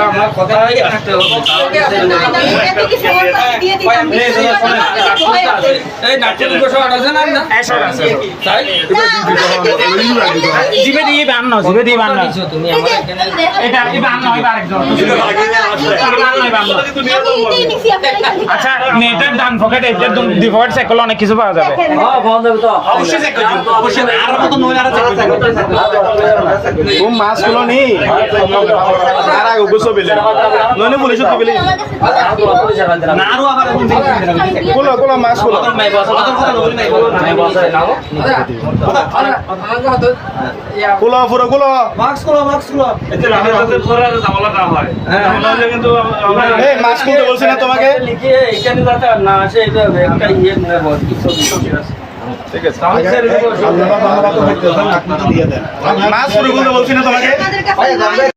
আমার কথা আচ্ছা নেটের ডান পকেট এটার দুই পকেট চেক করলে অনেক কিছু পাওয়া যাবে। অবশ্যই চেক করব, অবশ্যই আর মত নয় আর চেক করব। ও মাছগুলো নি আর আগে গোসো বেলে ননে পুলিশ তো বেলে না আরো আবার কোলা কোলা মাছগুলো মাই বস মাই বস নাও কোলা পুরো কোলা মাস্ক গুলো এতে আমাদের করার ঝামেলাটা হয় তাহলে কিন্তু এই মাছ কিনতে বলছি না তোমাকে লিখে এখানে যাতে না আসে এটা একটা ইয়ে নেব কিছু ঠিক আছে আল্লাহ বাবা তো হইতে আপনি দিয়ে দেন মাছ পুরো বলছি না তোমাকে